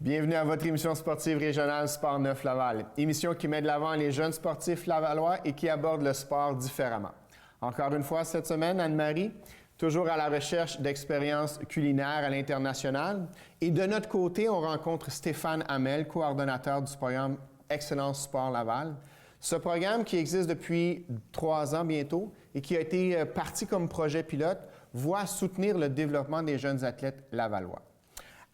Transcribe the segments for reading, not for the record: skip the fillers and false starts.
Bienvenue à votre émission sportive régionale Sport 9 Laval. Émission qui met de l'avant les jeunes sportifs lavallois et qui aborde le sport différemment. Encore une fois cette semaine, Anne-Marie, toujours à la recherche d'expériences culinaires à l'international. Et de notre côté, on rencontre Stéphane Hamel, coordonnateur du programme Excellence Sport Laval. Ce programme qui existe depuis 3 ans bientôt et qui a été parti comme projet pilote, voit soutenir le développement des jeunes athlètes lavallois.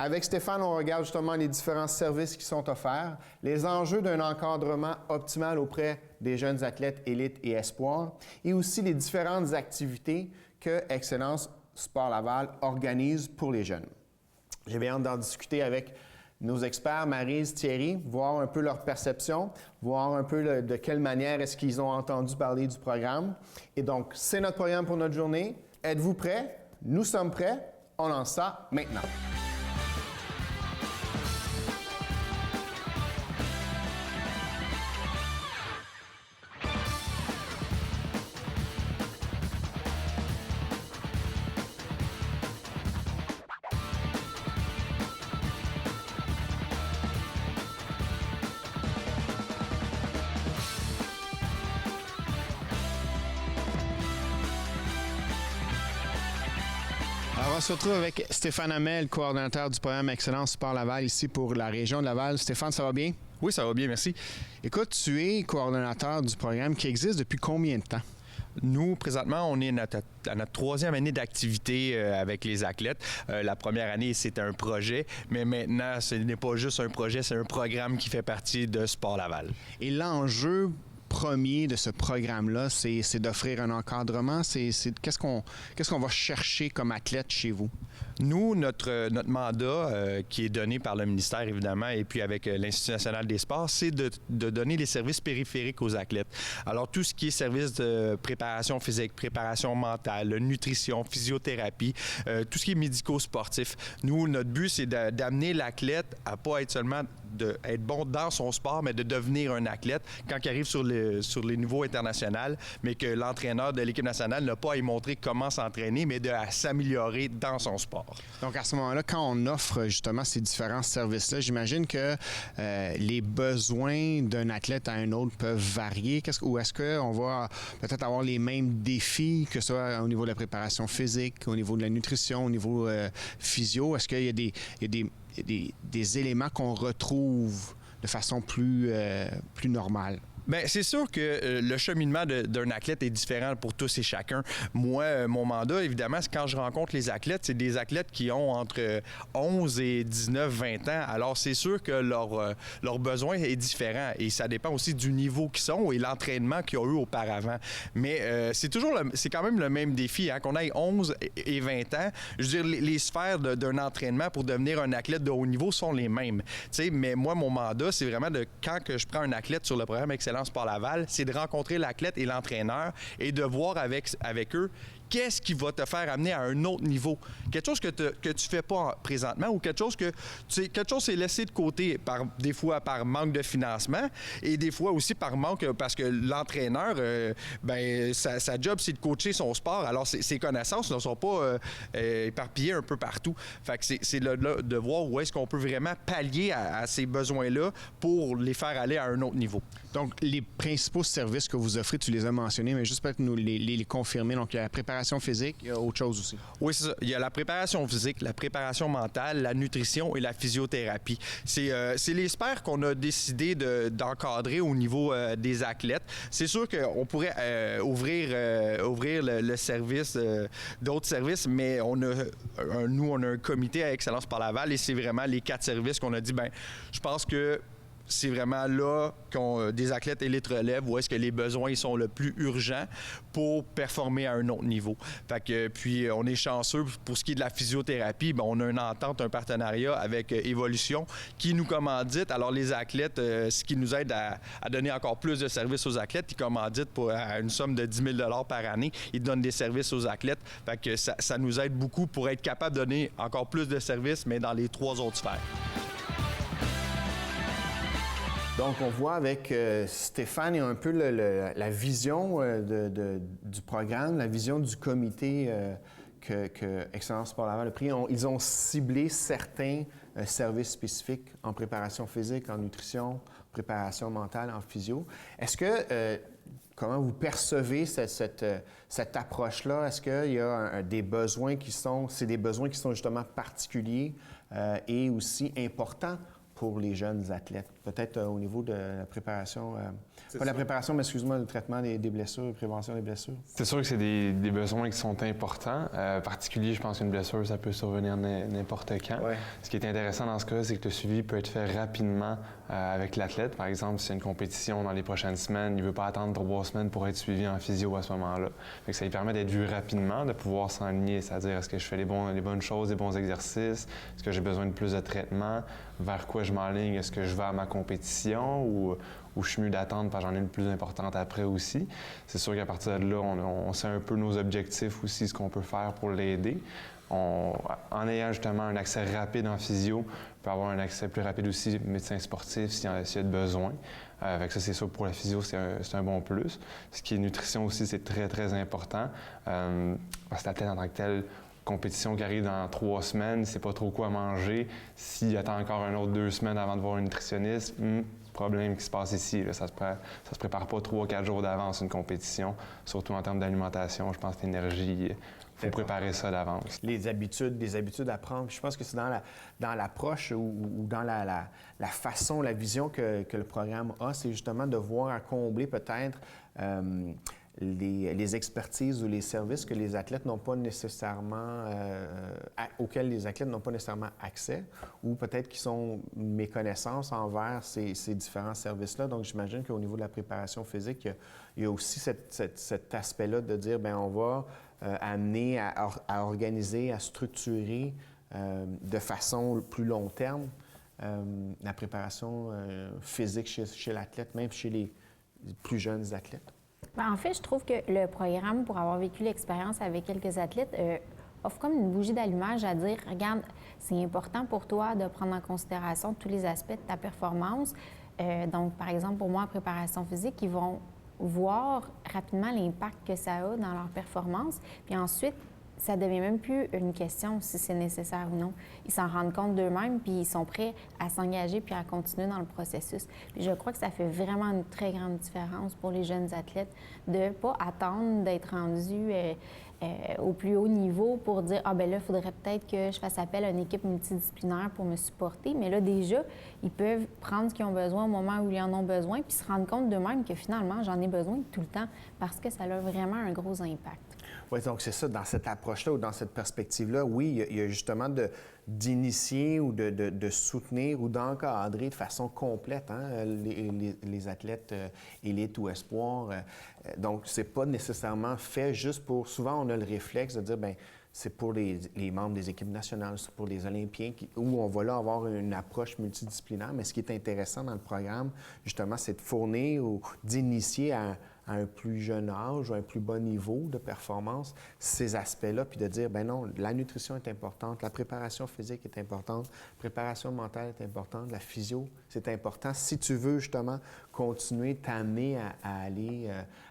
Avec Stéphane, on regarde justement les différents services qui sont offerts, les enjeux d'un encadrement optimal auprès des jeunes athlètes élites et espoirs, et aussi les différentes activités que Excellence Sport Laval organise pour les jeunes. J'ai bien hâte d'en discuter avec nos experts, Maryse, Thierry, voir un peu leur perception, voir un peu de quelle manière est-ce qu'ils ont entendu parler du programme. Et donc, c'est notre programme pour notre journée. Êtes-vous prêts? Nous sommes prêts. On lance ça maintenant. On se retrouve avec Stéphane Hamel, coordonnateur du programme Excellence Sport Laval, ici pour la région de Laval. Stéphane, ça va bien? Oui, ça va bien, merci. Écoute, tu es coordonnateur du programme qui existe depuis combien de temps? Nous, présentement, on est à notre 3e année d'activité avec les athlètes. La première année, c'était un projet, mais maintenant, ce n'est pas juste un projet, c'est un programme qui fait partie de Sport Laval. Et l'enjeu premier de ce programme-là, c'est d'offrir un encadrement. Qu'est-ce qu'on va chercher comme athlète chez vous? Nous, notre mandat qui est donné par le ministère, évidemment, et puis avec l'Institut national des sports, c'est de donner les services périphériques aux athlètes. Alors, tout ce qui est services de préparation physique, préparation mentale, nutrition, physiothérapie, tout ce qui est médico-sportif. Nous, notre but, c'est d'amener l'athlète à pas être seulement être bon dans son sport, mais de devenir un athlète quand il arrive sur les niveaux internationaux, mais que l'entraîneur de l'équipe nationale n'a pas à y montrer comment s'entraîner, mais à s'améliorer dans son sport. Donc, à ce moment-là, quand on offre justement ces différents services-là, j'imagine que les besoins d'un athlète à un autre peuvent varier. Ou est-ce qu'on va peut-être avoir les mêmes défis, que ce soit au niveau de la préparation physique, au niveau de la nutrition, au niveau physio? Est-ce qu'il y a des éléments qu'on retrouve de façon plus normale? Bien, c'est sûr que le cheminement d'un athlète est différent pour tous et chacun. Moi, mon mandat, évidemment, c'est quand je rencontre les athlètes, c'est des athlètes qui ont entre 11 et 19, 20 ans. Alors, c'est sûr que leur besoin est différent et ça dépend aussi du niveau qu'ils sont et l'entraînement qu'ils ont eu auparavant. Mais c'est quand même le même défi, hein, qu'on ait 11 et 20 ans. Je veux dire, les sphères d'un entraînement pour devenir un athlète de haut niveau sont les mêmes. T'sais, mais moi, mon mandat, c'est vraiment quand que je prends un athlète sur le programme Excellence Sport Laval, c'est de rencontrer l'athlète et l'entraîneur et de voir avec eux qu'est-ce qui va te faire amener à un autre niveau. Quelque chose que tu fais pas présentement ou quelque chose c'est laissé de côté des fois par manque de financement et des fois aussi par manque parce que l'entraîneur, sa job, c'est de coacher son sport. Alors, ses connaissances ne sont pas éparpillées un peu partout. Fait que c'est de voir où est-ce qu'on peut vraiment pallier à ces besoins-là pour les faire aller à un autre niveau. Donc, les principaux services que vous offrez, tu les as mentionnés, mais juste peut-être nous les confirmer. Donc, il y a la préparation physique, il y a autre chose aussi. Oui, c'est ça. Il y a la préparation physique, la préparation mentale, la nutrition et la physiothérapie. C'est les sphères qu'on a décidé d'encadrer au niveau des athlètes. C'est sûr qu'on pourrait ouvrir le service, d'autres services, mais on a un comité à Excellence Sport Laval et c'est vraiment les 4 services qu'on a dit, je pense que c'est vraiment là qu'on des athlètes élites relèvent où est-ce que les besoins sont le plus urgents pour performer à un autre niveau. Fait que, puis on est chanceux pour ce qui est de la physiothérapie, on a une entente, un partenariat avec Évolution qui nous commandite. Alors les athlètes, ce qui nous aide à donner encore plus de services aux athlètes, ils commanditent à une somme de 10 000 par année. Ils donnent des services aux athlètes. Fait que ça nous aide beaucoup pour être capable de donner encore plus de services, mais dans les 3 autres sphères. Donc, on voit avec Stéphane, il y a un peu la vision du programme, la vision du comité que Excellence Sport Laval a pris. Ils ont ciblé certains services spécifiques en préparation physique, en nutrition, préparation mentale, en physio. Est-ce que, comment vous percevez cette approche-là? Est-ce qu'il y a des besoins c'est des besoins qui sont justement particuliers et aussi importants pour les jeunes athlètes? Peut-être au niveau de la préparation, pas la préparation, mais excuse-moi, le traitement des blessures, prévention des blessures. C'est sûr que c'est des besoins qui sont importants. Particulier, je pense qu'une blessure, ça peut survenir n'importe quand. Ouais. Ce qui est intéressant dans ce cas, c'est que le suivi peut être fait rapidement avec l'athlète. Par exemple, s'il y a une compétition dans les prochaines semaines, il ne veut pas attendre 3 semaines pour être suivi en physio à ce moment-là. Fait que ça lui permet d'être vu rapidement, de pouvoir s'enligner, c'est-à-dire est-ce que je fais les bonnes choses, les bons exercices, est-ce que j'ai besoin de plus de traitement, vers quoi je m'enligne, est-ce que je vais à ma compétition ou je suis mieux d'attendre parce que j'en ai une plus importante après aussi. C'est sûr qu'à partir de là, on sait un peu nos objectifs aussi, ce qu'on peut faire pour l'aider. En ayant justement un accès rapide en physio, on peut avoir un accès plus rapide aussi médecin sportif s'il y a de besoin. Fait que ça, c'est sûr, pour la physio, c'est un bon plus. Ce qui est nutrition aussi, c'est très, très important. Parce que l'athlète en tant que tel, compétition qui arrive dans 3 semaines, il ne sait pas trop quoi manger. S'il attend encore un autre 2 semaines avant de voir un nutritionniste, problème qui se passe ici. Là, ça se prépare pas 3-4 jours d'avance une compétition, surtout en termes d'alimentation. Je pense que l'énergie, il faut préparer ça d'avance. Des habitudes à prendre. Je pense que c'est dans l'approche ou dans la façon, la vision que le programme a, c'est justement de voir à combler peut-être les expertises ou les services que les athlètes n'ont pas nécessairement, auxquels les athlètes n'ont pas nécessairement accès, ou peut-être qui sont méconnaissances envers ces différents services-là. Donc, j'imagine qu'au niveau de la préparation physique, il y a aussi cet aspect-là de dire, bien, on va amener à organiser, à structurer de façon plus long terme la préparation physique chez l'athlète, même chez les plus jeunes athlètes. En fait, je trouve que le programme, pour avoir vécu l'expérience avec quelques athlètes, offre comme une bougie d'allumage à dire, regarde, c'est important pour toi de prendre en considération tous les aspects de ta performance. Donc, par exemple, pour moi, en préparation physique, ils vont voir rapidement l'impact que ça a dans leur performance. Puis ensuite, ça ne devient même plus une question si c'est nécessaire ou non. Ils s'en rendent compte d'eux-mêmes, puis ils sont prêts à s'engager puis à continuer dans le processus. Puis je crois que ça fait vraiment une très grande différence pour les jeunes athlètes de ne pas attendre d'être rendus au plus haut niveau pour dire « Ah, bien là, il faudrait peut-être que je fasse appel à une équipe multidisciplinaire pour me supporter. » Mais là, déjà, ils peuvent prendre ce qu'ils ont besoin au moment où ils en ont besoin puis se rendre compte d'eux-mêmes que finalement, j'en ai besoin tout le temps parce que ça a vraiment un gros impact. Oui, donc c'est ça, dans cette approche-là ou dans cette perspective-là, oui, il y a justement d'initier ou de soutenir ou d'encadrer de façon complète les athlètes élites ou espoirs. Donc, c'est pas nécessairement fait juste pour... Souvent, on a le réflexe de dire, bien, c'est pour les membres des équipes nationales, c'est pour les Olympiens, où on va là avoir une approche multidisciplinaire. Mais ce qui est intéressant dans le programme, justement, c'est de fournir ou d'initier à un plus jeune âge ou un plus bas niveau de performance, ces aspects-là, puis de dire, ben non, la nutrition est importante, la préparation physique est importante, la préparation mentale est importante, la physio, c'est important. Si tu veux justement continuer, t'amener à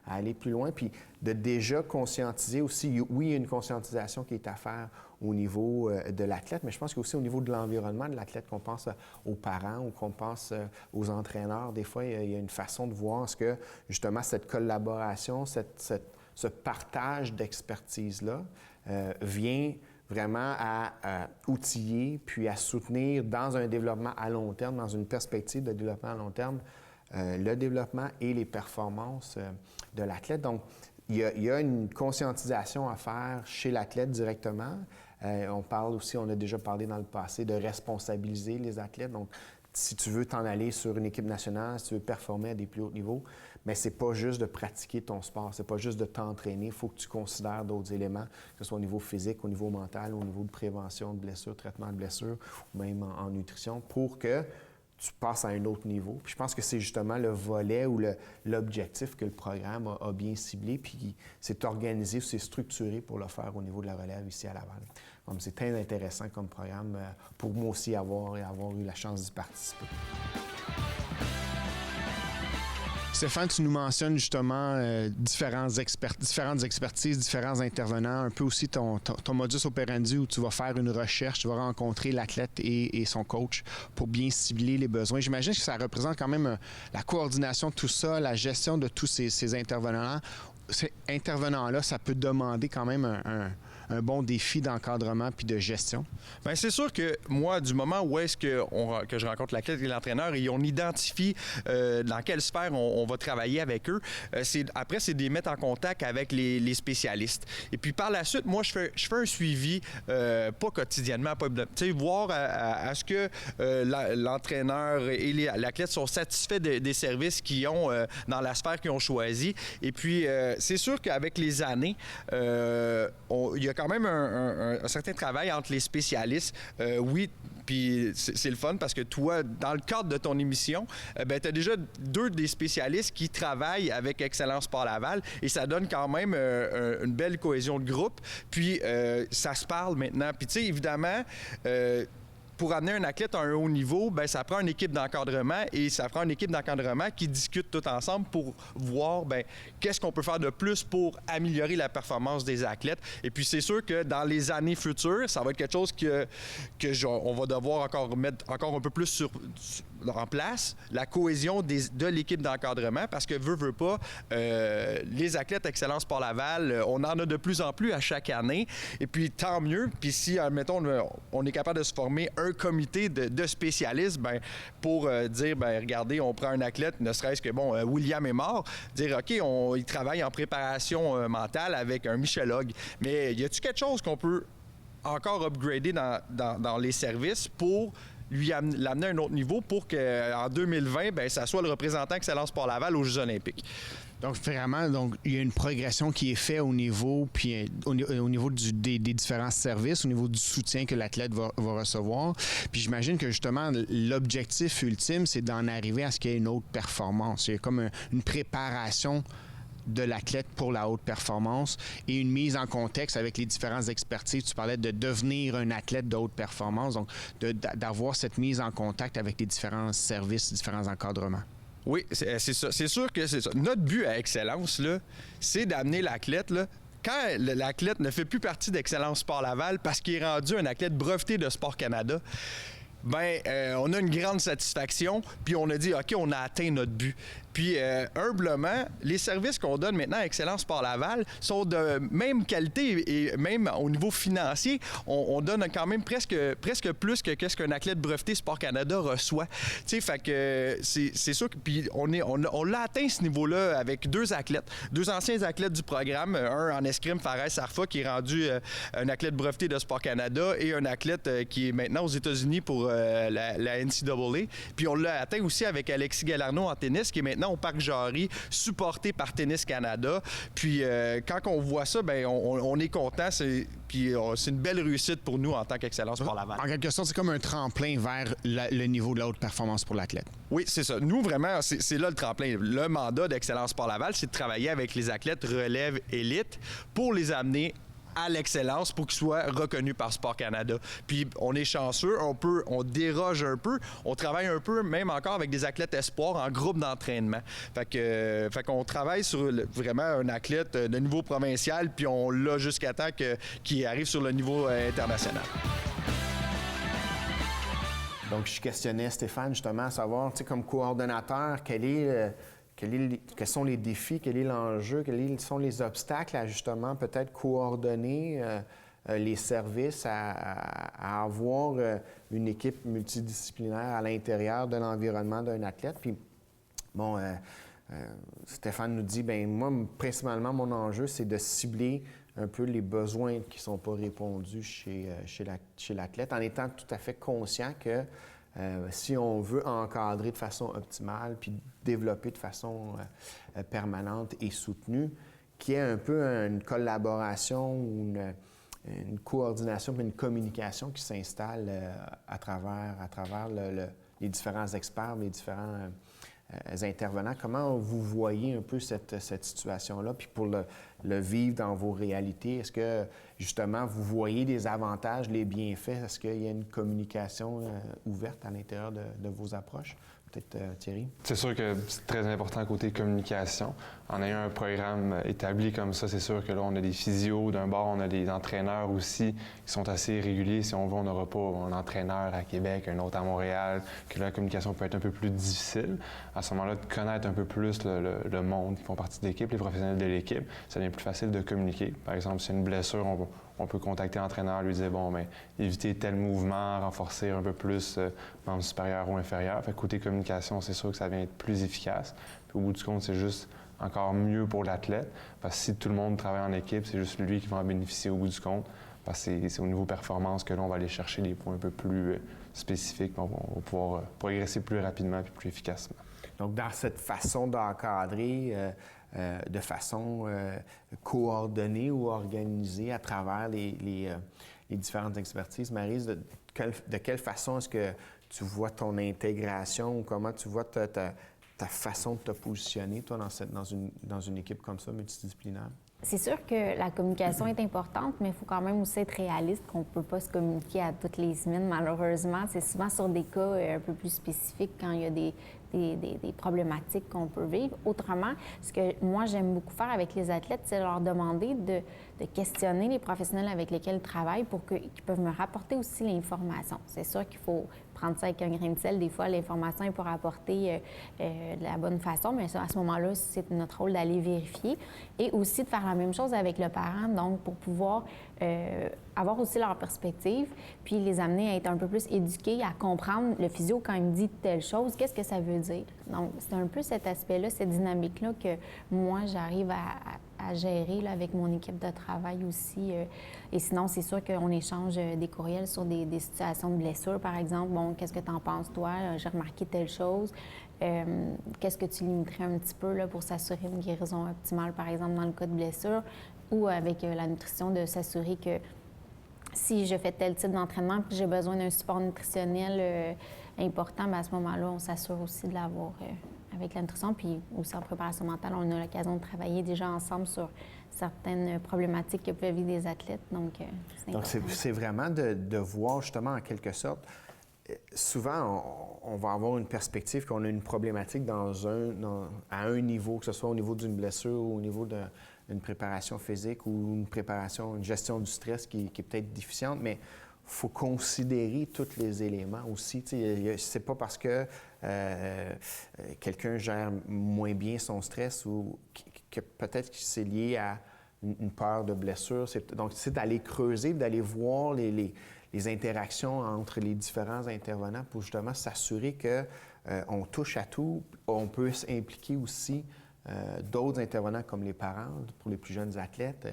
aller plus loin, puis de déjà conscientiser aussi, oui, il y a une conscientisation qui est à faire au niveau de l'athlète, mais je pense qu'aussi au niveau de l'environnement de l'athlète, qu'on pense aux parents ou qu'on pense aux entraîneurs. Des fois, il y a une façon de voir ce que, justement, cette collaboration, ce partage d'expertise-là vient vraiment à outiller puis à soutenir dans un développement à long terme, dans une perspective de développement à long terme, le développement et les performances de l'athlète. Donc, il y a une conscientisation à faire chez l'athlète directement. On parle aussi, on a déjà parlé dans le passé, de responsabiliser les athlètes. Donc, si tu veux t'en aller sur une équipe nationale, si tu veux performer à des plus hauts niveaux, mais c'est pas juste de pratiquer ton sport, c'est pas juste de t'entraîner. Il faut que tu considères d'autres éléments, que ce soit au niveau physique, au niveau mental, au niveau de prévention de blessures, traitement de blessures, ou même en nutrition, pour que tu passes à un autre niveau. Puis je pense que c'est justement le volet ou l'objectif que le programme a bien ciblé, puis c'est organisé, c'est structuré pour le faire au niveau de la relève ici à Laval. Donc c'est très intéressant comme programme pour moi aussi avoir eu la chance d'y participer. Stéphane, tu nous mentionnes justement différentes expertises, différents intervenants, un peu aussi ton modus operandi où tu vas faire une recherche, tu vas rencontrer l'athlète et son coach pour bien cibler les besoins. J'imagine que ça représente quand même la coordination de tout ça, la gestion de tous ces intervenants-là. Ces intervenants-là, ça peut demander quand même un bon défi d'encadrement puis de gestion. Bien, c'est sûr que moi, du moment où est-ce que je rencontre l'athlète et l'entraîneur et on identifie dans quelle sphère on va travailler avec eux, après, c'est de les mettre en contact avec les spécialistes. Et puis par la suite, moi, je fais un suivi, pas quotidiennement, voir à ce que l'entraîneur et l'athlète sont satisfaits des services qu'ils ont dans la sphère qu'ils ont choisie. Et puis, c'est sûr qu'avec les années, il y a quand même un certain travail entre les spécialistes. Oui, puis c'est le fun parce que toi, dans le cadre de ton émission, tu as déjà 2 des spécialistes qui travaillent avec Excellence Sport Laval et ça donne quand même une belle cohésion de groupe. Puis ça se parle maintenant. Puis tu sais, évidemment, pour amener un athlète à un haut niveau, bien, ça prend une équipe d'encadrement et ça prend une équipe d'encadrement qui discute tout ensemble pour voir bien, qu'est-ce qu'on peut faire de plus pour améliorer la performance des athlètes. Et puis, c'est sûr que dans les années futures, ça va être quelque chose on va devoir encore mettre encore un peu plus en place, la cohésion de l'équipe d'encadrement parce que veut pas, les athlètes Excellence Sport Laval, on en a de plus en plus à chaque année. Et puis, tant mieux. Puis si, admettons, on est capable de se former un comité de spécialistes pour dire, regardez, on prend un athlète, ne serait-ce que, William est mort, dire, OK, il travaille en préparation mentale avec un michologue. Mais y a-t-il quelque chose qu'on peut encore upgrader dans les services pour l'amener à un autre niveau pour qu'en 2020, ça soit le représentant Excellence Sport Laval aux Jeux olympiques? Donc, vraiment, il y a une progression qui est faite au niveau, des différents services, au niveau du soutien que l'athlète va recevoir. Puis j'imagine que justement, l'objectif ultime, c'est d'en arriver à ce qu'il y ait une haute performance. Il y a comme une préparation de l'athlète pour la haute performance et une mise en contexte avec les différentes expertises. Tu parlais de devenir un athlète de haute performance, donc d'avoir cette mise en contact avec les différents services, différents encadrements. Oui, c'est ça. C'est sûr que c'est ça. Notre but à Excellence, là, c'est d'amener l'athlète, là, quand l'athlète ne fait plus partie d'Excellence Sport Laval parce qu'il est rendu un athlète breveté de Sport Canada, on a une grande satisfaction, puis on a dit, OK, on a atteint notre but. Puis, humblement, les services qu'on donne maintenant à Excellence Sport Laval sont de même qualité et même au niveau financier, on donne quand même presque plus que ce qu'un athlète breveté Sport Canada reçoit. Tu sais, fait que c'est sûr que puis on l'a atteint ce niveau-là avec 2 athlètes, 2 anciens athlètes du programme, un en escrime, Fares Sarfa, qui est rendu un athlète breveté de Sport Canada et un athlète qui est maintenant aux États-Unis pour la NCAA. Puis on l'a atteint aussi avec Alexis Galarneau en tennis, qui est maintenant au Parc Jarry, supporté par Tennis Canada. Puis quand on voit ça, on est content. Puis c'est une belle réussite pour nous en tant qu'Excellence Sport Laval. En quelque sorte, c'est comme un tremplin vers le niveau de la haute performance pour l'athlète. Oui, c'est ça. Nous, vraiment, c'est là le tremplin. Le mandat d'Excellence Sport Laval, c'est de travailler avec les athlètes relève élite pour les amener à l'excellence pour qu'ils soient reconnus par Sport Canada. Puis on est chanceux, on déroge un peu, on travaille un peu même encore avec des athlètes espoirs en groupe d'entraînement. Fait qu'on travaille sur vraiment un athlète de niveau provincial, puis on l'a jusqu'à temps qu'il arrive sur le niveau international. Donc, je questionnais Stéphane justement à savoir, tu sais, comme coordonnateur, quels sont les défis, quel est l'enjeu, quels sont les obstacles à justement peut-être coordonner les services, à avoir une équipe multidisciplinaire à l'intérieur de l'environnement d'un athlète. Puis, Stéphane nous dit, moi, principalement, mon enjeu, c'est de cibler un peu les besoins qui ne sont pas répondus chez l'athlète, en étant tout à fait conscient que si on veut encadrer de façon optimale puis développer de façon permanente et soutenue, qu'il y ait un peu une collaboration ou une coordination puis une communication qui s'installe à travers les différents experts, les différents intervenants. Comment vous voyez un peu cette situation-là? Puis pour le vivre dans vos réalités? Est-ce que, justement, vous voyez des avantages, les bienfaits? Est-ce qu'il y a une communication ouverte à l'intérieur de vos approches? Peut-être Thierry? C'est sûr que c'est très important côté communication. En ayant un programme établi comme ça, c'est sûr que là, on a des physios d'un bord, on a des entraîneurs aussi qui sont assez réguliers. Si on veut, on n'aura pas un entraîneur à Québec, un autre à Montréal, que la communication peut être un peu plus difficile. À ce moment-là, de connaître un peu plus le monde qui font partie de l'équipe, les professionnels de l'équipe, ça devient plus facile de communiquer. Par exemple, s'il y a une blessure, on peut contacter l'entraîneur, lui dire, bon, mais éviter tel mouvement, renforcer un peu plus membre supérieur ou inférieur. Fait que côté communication, c'est sûr que ça vient être plus efficace. Puis au bout du compte, c'est juste encore mieux pour l'athlète. Parce que si tout le monde travaille en équipe, c'est juste lui qui va en bénéficier au bout du compte. Parce que c'est au niveau performance que là, on va aller chercher des points un peu plus spécifiques. On va pouvoir progresser plus rapidement et plus efficacement. Donc, dans cette façon d'encadrer, de façon coordonnée ou organisée à travers les différentes expertises, Maryse, de quelle façon est-ce que tu vois ton intégration ou comment tu vois ta façon de te positionner, toi, dans une équipe comme ça, multidisciplinaire? C'est sûr que la communication est importante, mais il faut quand même aussi être réaliste qu'on ne peut pas se communiquer à toutes les semaines, malheureusement. C'est souvent sur des cas un peu plus spécifiques quand il y a des problématiques qu'on peut vivre. Autrement, ce que moi, j'aime beaucoup faire avec les athlètes, c'est leur demander de questionner les professionnels avec lesquels ils travaillent pour qu'ils peuvent me rapporter aussi l'information. C'est sûr qu'il faut prendre ça avec un grain de sel. Des fois, l'information est pour apporter de la bonne façon, mais à ce moment-là, c'est notre rôle d'aller vérifier et aussi de faire la même chose avec le parent, donc pour pouvoir avoir aussi leur perspective, puis les amener à être un peu plus éduqués, à comprendre le physio quand il me dit telle chose, qu'est-ce que ça veut dire. Donc, c'est un peu cet aspect-là, cette dynamique-là que moi, j'arrive à gérer là, avec mon équipe de travail aussi. Et sinon, c'est sûr qu'on échange des courriels sur des situations de blessure, par exemple. Bon, qu'est-ce que tu en penses, toi? J'ai remarqué telle chose. Qu'est-ce que tu limiterais un petit peu là, pour s'assurer une guérison optimale, par exemple, dans le cas de blessure? Ou avec la nutrition, de s'assurer que si je fais tel type d'entraînement et que j'ai besoin d'un support nutritionnel important, bien à ce moment-là, on s'assure aussi de l'avoir avec la nutrition. Puis aussi en préparation mentale, on a l'occasion de travailler déjà ensemble sur certaines problématiques que peuvent vivre des athlètes. Donc, c'est vraiment de voir justement en quelque sorte. Souvent, on va avoir une perspective qu'on a une problématique à un niveau, que ce soit au niveau d'une blessure ou au niveau d'une préparation physique ou une gestion du stress qui est peut-être déficiente, mais il faut considérer tous les éléments aussi. C'est pas parce que quelqu'un gère moins bien son stress ou que peut-être que c'est lié à une peur de blessure. Donc, c'est d'aller creuser, d'aller voir les interactions entre les différents intervenants pour justement s'assurer qu'on touche à tout. On peut s'impliquer aussi d'autres intervenants comme les parents pour les plus jeunes athlètes,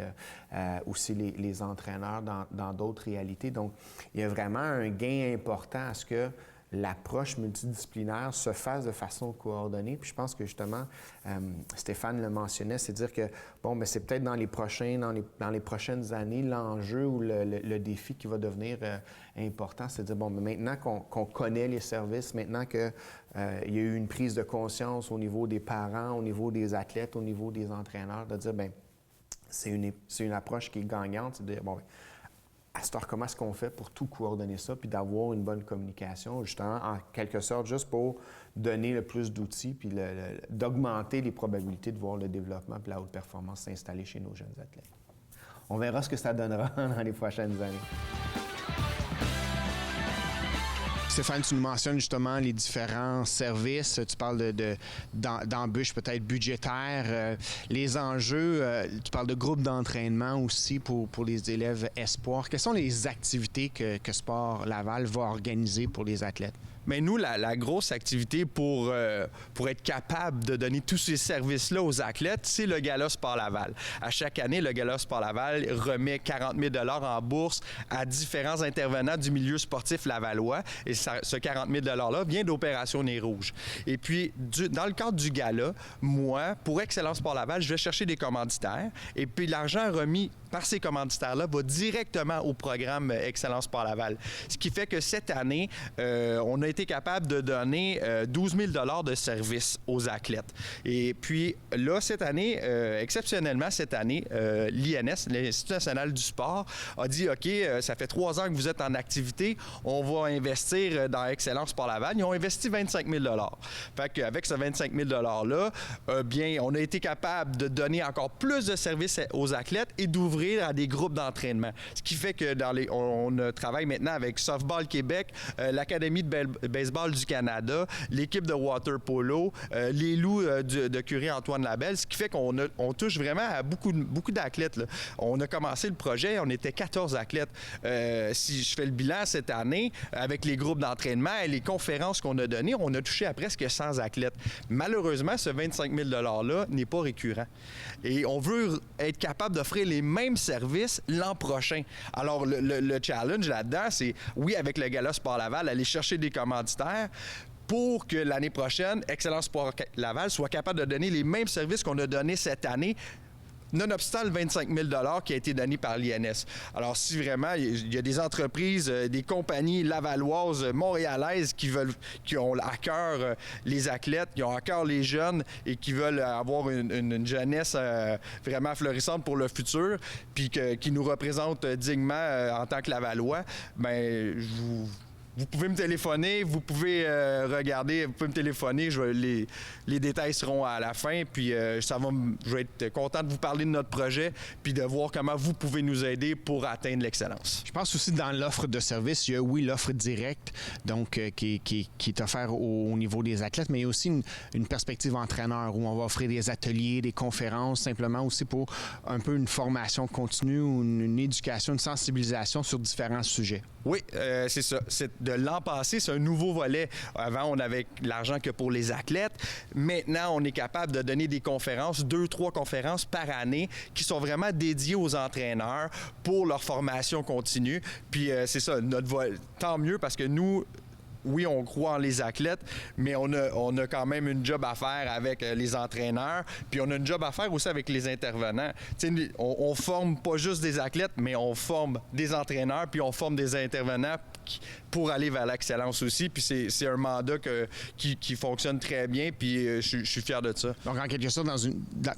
aussi les entraîneurs dans d'autres réalités. Donc, il y a vraiment un gain important à ce que l'approche multidisciplinaire se fasse de façon coordonnée. Puis je pense que justement, Stéphane le mentionnait, c'est dire que, bon, bien, c'est peut-être dans les prochaines années, l'enjeu ou le défi qui va devenir important, c'est de dire, bon, mais maintenant qu'on connaît les services, maintenant qu'il y a eu une prise de conscience au niveau des parents, au niveau des athlètes, au niveau des entraîneurs, de dire, bien, c'est une approche qui est gagnante, c'est de dire, bon, bien, à cette heure, comment est-ce qu'on fait pour tout coordonner ça puis d'avoir une bonne communication, justement, en quelque sorte, juste pour donner le plus d'outils puis d'augmenter les probabilités de voir le développement puis la haute performance s'installer chez nos jeunes athlètes. On verra ce que ça donnera dans les prochaines années. Stéphane, tu nous mentionnes justement les différents services. Tu parles d'embûches peut-être budgétaires, les enjeux. Tu parles de groupes d'entraînement aussi pour les élèves espoirs. Quelles sont les activités que Sport Laval va organiser pour les athlètes? Mais nous, la grosse activité pour être capable de donner tous ces services-là aux athlètes, c'est le Gala Sport Laval. À chaque année, le Gala Sport Laval remet 40 000 $ en bourse à différents intervenants du milieu sportif lavallois. Et ce 40 000 $-là vient d'Opération Nez Rouge. Et puis, dans le cadre du Gala, moi, pour Excellence Sport Laval, je vais chercher des commanditaires. Et puis, l'argent remis par ces commanditaires-là va directement au programme Excellence Sport Laval. Ce qui fait que cette année, on a été capable de donner 12 000 de services aux athlètes. Et puis là, cette année, exceptionnellement cette année, l'INS, l'Institut national du sport, a dit, OK, ça fait 3 ans que vous êtes en activité, on va investir dans Excellence Sport Laval. Ils ont investi 25 000 Fait qu'avec ce 25 000 $-là, bien, on a été capable de donner encore plus de services aux athlètes et d'ouvrir à des groupes d'entraînement. Ce qui fait que on travaille maintenant avec Softball Québec, l'Académie de baseball du Canada, l'équipe de water polo, les Loups de Curie-Antoine Labelle, ce qui fait qu'on touche vraiment à beaucoup d'athlètes, là. On a commencé le projet, on était 14 athlètes. Si je fais le bilan cette année, avec les groupes d'entraînement et les conférences qu'on a données, on a touché à presque 100 athlètes. Malheureusement, ce 25 000 $-là n'est pas récurrent. Et on veut être capable d'offrir les mêmes services l'an prochain. Alors, le challenge là-dedans, c'est, oui, avec le Gala Sport Laval, aller chercher des commanditaires pour que l'année prochaine, Excellence Sport Laval soit capable de donner les mêmes services qu'on a donnés cette année, nonobstant le 25 000 $ qui a été donné par l'INS. Alors, si vraiment il y a des entreprises, des compagnies lavalloises, montréalaises qui ont à cœur les athlètes, qui ont à cœur les jeunes et qui veulent avoir une jeunesse vraiment florissante pour le futur, puis qui nous représentent dignement en tant que Lavallois, bien, vous pouvez me téléphoner, vous pouvez regarder, vous pouvez me téléphoner, les détails seront à la fin, puis je vais être content de vous parler de notre projet, puis de voir comment vous pouvez nous aider pour atteindre l'excellence. Je pense aussi dans l'offre de service, il y a, oui, l'offre directe, donc qui est offerte au niveau des athlètes, mais il y a aussi une perspective entraîneur où on va offrir des ateliers, des conférences, simplement aussi pour un peu une formation continue ou une éducation, une sensibilisation sur différents sujets. Oui, c'est ça. De l'an passé, c'est un nouveau volet. Avant, on avait l'argent que pour les athlètes. Maintenant, on est capable de donner des conférences, 2-3 conférences par année qui sont vraiment dédiées aux entraîneurs pour leur formation continue. Puis c'est ça, tant mieux parce que nous, oui, on croit en les athlètes, mais on a quand même une job à faire avec les entraîneurs, puis on a une job à faire aussi avec les intervenants. T'sais, on forme pas juste des athlètes, mais on forme des entraîneurs, puis on forme des intervenants pour aller vers l'excellence aussi. Puis c'est un mandat qui fonctionne très bien, puis je suis fier de ça. Donc, en quelque sorte,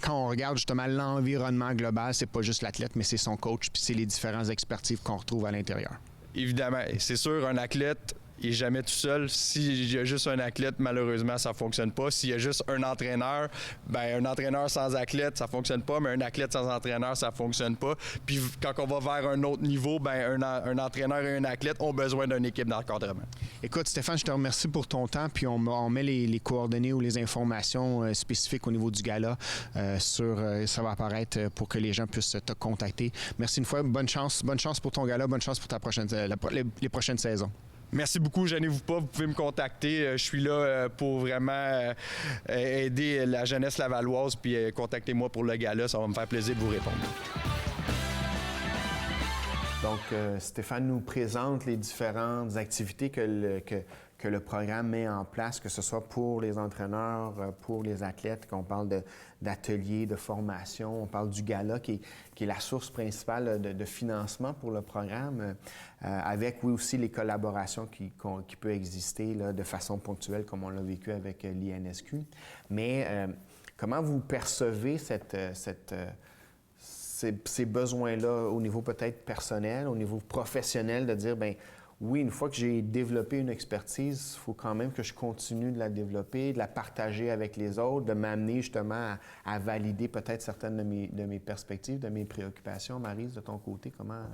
quand on regarde justement l'environnement global, c'est pas juste l'athlète, mais c'est son coach, puis c'est les différentes expertises qu'on retrouve à l'intérieur. Évidemment. C'est sûr, un athlète, il n'est jamais tout seul. S'il y a juste un athlète, malheureusement, ça ne fonctionne pas. S'il y a juste un entraîneur, bien, un entraîneur sans athlète, ça ne fonctionne pas, mais un athlète sans entraîneur, ça ne fonctionne pas. Puis quand on va vers un autre niveau, bien, un entraîneur et un athlète ont besoin d'une équipe d'encadrement. Écoute, Stéphane, je te remercie pour ton temps, puis on met les coordonnées ou les informations spécifiques au niveau du gala ça va apparaître pour que les gens puissent te contacter. Merci une fois, bonne chance pour ton gala, bonne chance pour les prochaines saisons. Merci beaucoup, gênez-vous pas, vous pouvez me contacter. Je suis là pour vraiment aider la jeunesse lavalloise, puis contactez-moi pour le gala, ça va me faire plaisir de vous répondre. Donc, Stéphane nous présente les différentes activités que le programme met en place, que ce soit pour les entraîneurs, pour les athlètes, qu'on parle d'ateliers, de formation, on parle du gala qui est la source principale de financement pour le programme, avec, oui, aussi les collaborations qui peuvent exister là, de façon ponctuelle, comme on l'a vécu avec l'INSQ. Mais comment vous percevez ces besoins-là au niveau peut-être personnel, au niveau professionnel, de dire, bien, oui, une fois que j'ai développé une expertise, il faut quand même que je continue de la développer, de la partager avec les autres, de m'amener justement à valider peut-être certaines de mes perspectives, de mes préoccupations. Maryse, de ton côté, comment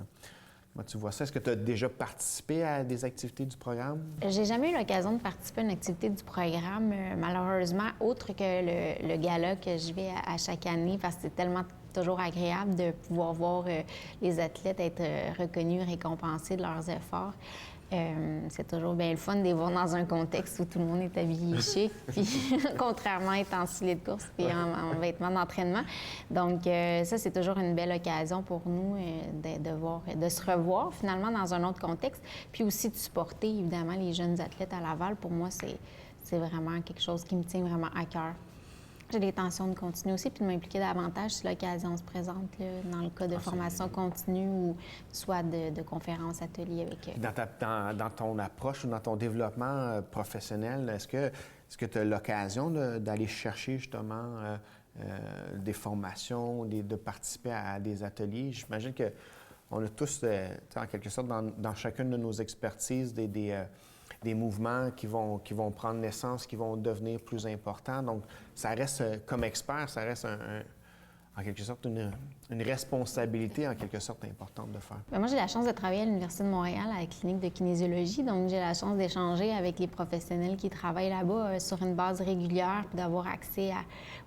tu vois ça? Est-ce que tu as déjà participé à des activités du programme? J'ai jamais eu l'occasion de participer à une activité du programme, malheureusement, autre que le gala que je vais à chaque année, parce que c'est tellement toujours agréable de pouvoir voir les athlètes être reconnus, récompensés de leurs efforts. C'est toujours bien le fun de les voir dans un contexte où tout le monde est habillé chic, puis contrairement à être en stylet de course puis en vêtements d'entraînement. Donc, ça, c'est toujours une belle occasion pour nous de se revoir finalement dans un autre contexte, puis aussi de supporter évidemment les jeunes athlètes à Laval. Pour moi, c'est vraiment quelque chose qui me tient vraiment à cœur. J'ai des tensions de continuer aussi, puis de m'impliquer davantage si l'occasion se présente, là, dans le cas de formation continue ou soit de conférences, ateliers avec... Dans ton approche ou dans ton développement professionnel, est-ce que tu as l'occasion d'aller chercher justement des formations, de participer à des ateliers? J'imagine qu'on a tous, en quelque sorte, dans chacune de nos expertises, des mouvements qui vont prendre naissance, qui vont devenir plus importants. Donc, ça reste, comme expert, ça reste en quelque sorte une responsabilité, en quelque sorte, importante de faire. Bien, moi, j'ai la chance de travailler à l'Université de Montréal, à la clinique de kinésiologie. Donc, j'ai la chance d'échanger avec les professionnels qui travaillent là-bas sur une base régulière, puis d'avoir accès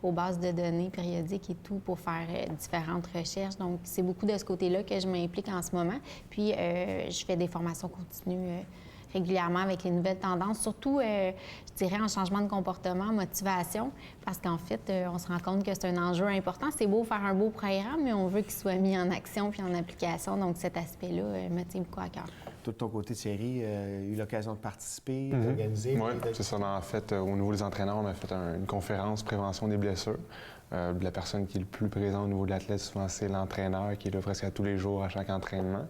aux bases de données périodiques et tout pour faire différentes recherches. Donc, c'est beaucoup de ce côté-là que je m'implique en ce moment. Puis, je fais des formations continues régulièrement avec les nouvelles tendances, surtout, je dirais, en changement de comportement, motivation, parce qu'en fait, on se rend compte que c'est un enjeu important. C'est beau faire un beau programme, mais on veut qu'il soit mis en action puis en application. Donc, cet aspect-là me tient beaucoup à cœur. Toi, de ton côté, Thierry, eu l'occasion de participer, d'organiser? Oui, c'est ça. En fait, au niveau des entraîneurs, on a fait une conférence prévention des blessures. La personne qui est le plus présente au niveau de l'athlète, souvent, c'est l'entraîneur qui est là presque à tous les jours, à chaque entraînement.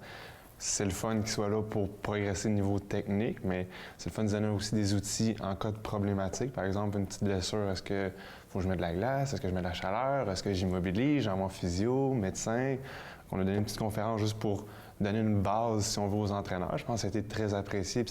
C'est le fun qu'il soit là pour progresser au niveau technique, mais c'est le fun de donner aussi des outils en cas de problématique. Par exemple, une petite blessure, est-ce qu'il faut que je mette de la glace? Est-ce que je mets de la chaleur? Est-ce que j'immobilise? J'envoie physio, médecin? On a donné une petite conférence juste pour donner une base, si on veut, aux entraîneurs. Je pense que ça a été très apprécié et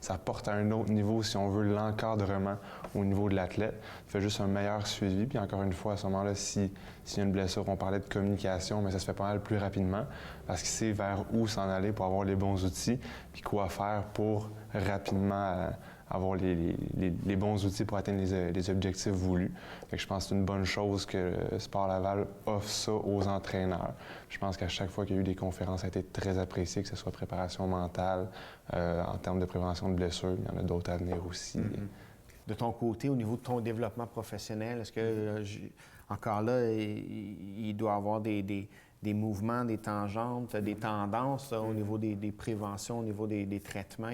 ça porte à un autre niveau, si on veut, l'encadrement au niveau de l'athlète. Ça fait juste un meilleur suivi. Puis encore une fois, à ce moment-là, s'il y a une blessure, on parlait de communication, mais ça se fait pas mal plus rapidement parce qu'il sait vers où s'en aller pour avoir les bons outils puis quoi faire pour rapidement avoir les bons outils pour atteindre les objectifs voulus. Fait que je pense que c'est une bonne chose que Sport Laval offre ça aux entraîneurs. Je pense qu'à chaque fois qu'il y a eu des conférences, ça a été très apprécié, que ce soit préparation mentale, en termes de prévention de blessures. Il y en a d'autres à venir aussi. De ton côté, au niveau de ton développement professionnel, est-ce que, encore là, il doit y avoir des mouvements, des tangentes, des tendances au niveau des préventions, au niveau des traitements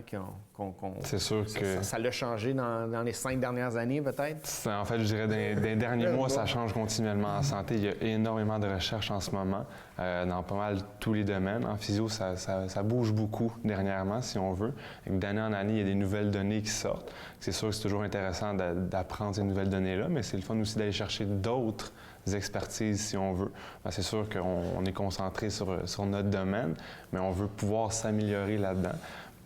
C'est sûr que... Ça l'a changé dans les 5 dernières années, peut-être? En fait, je dirais, dans les derniers mois, ça change continuellement en santé. Il y a énormément de recherches en ce moment dans pas mal tous les domaines. En physio, ça bouge beaucoup dernièrement, si on veut. D'année en année, il y a des nouvelles données qui sortent. C'est sûr que c'est toujours intéressant d'apprendre ces nouvelles données-là, mais c'est le fun aussi d'aller chercher d'autres expertises, si on veut. C'est sûr qu'on est concentré sur notre domaine, mais on veut pouvoir s'améliorer là-dedans.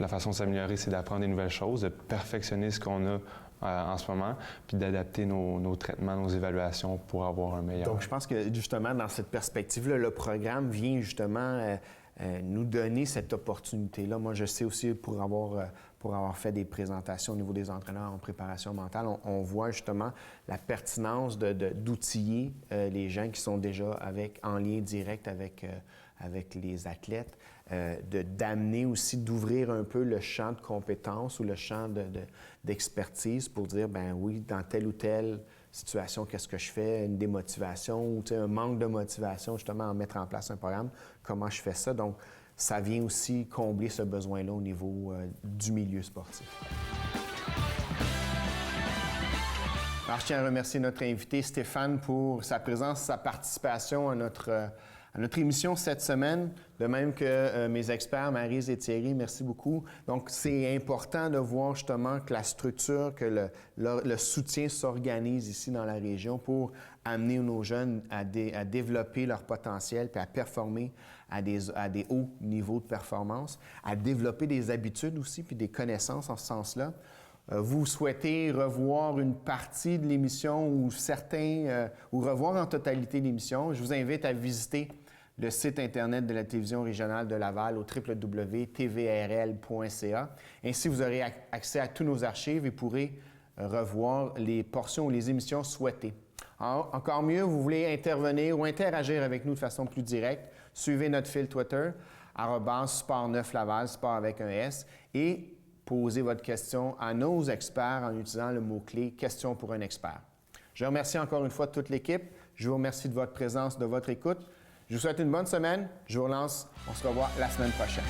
La façon de s'améliorer, c'est d'apprendre des nouvelles choses, de perfectionner ce qu'on a en ce moment, puis d'adapter nos traitements, nos évaluations pour avoir un meilleur... Donc, je pense que, justement, dans cette perspective-là, le programme vient justement nous donner cette opportunité-là. Moi, je sais aussi, pour avoir fait des présentations au niveau des entraîneurs en préparation mentale, on voit justement la pertinence d'outiller les gens qui sont déjà en lien direct avec les athlètes, d'amener aussi, d'ouvrir un peu le champ de compétences ou le champ d'expertise pour dire, ben oui, dans telle ou telle situation, qu'est-ce que je fais, une démotivation ou un manque de motivation justement à mettre en place un programme, comment je fais ça. Donc, ça vient aussi combler ce besoin-là au niveau du milieu sportif. Alors, je tiens à remercier notre invité Stéphane pour sa présence, sa participation à notre émission cette semaine, de même que mes experts, Maryse et Thierry, merci beaucoup. Donc, c'est important de voir justement que la structure, que le soutien s'organise ici dans la région pour amener nos jeunes à développer leur potentiel puis à performer à des hauts niveaux de performance, à développer des habitudes aussi puis des connaissances en ce sens-là. Vous souhaitez revoir une partie de l'émission ou ou revoir en totalité l'émission, je vous invite à visiter le site Internet de la Télévision régionale de Laval au www.tvrl.ca. Ainsi, vous aurez accès à tous nos archives et pourrez revoir les portions ou les émissions souhaitées. Alors, encore mieux, vous voulez intervenir ou interagir avec nous de façon plus directe, suivez notre fil Twitter, @sport9laval, sport avec un S, et posez votre question à nos experts en utilisant le mot-clé « Question pour un expert ». Je remercie encore une fois toute l'équipe. Je vous remercie de votre présence, de votre écoute. Je vous souhaite une bonne semaine. Je vous relance. On se revoit la semaine prochaine.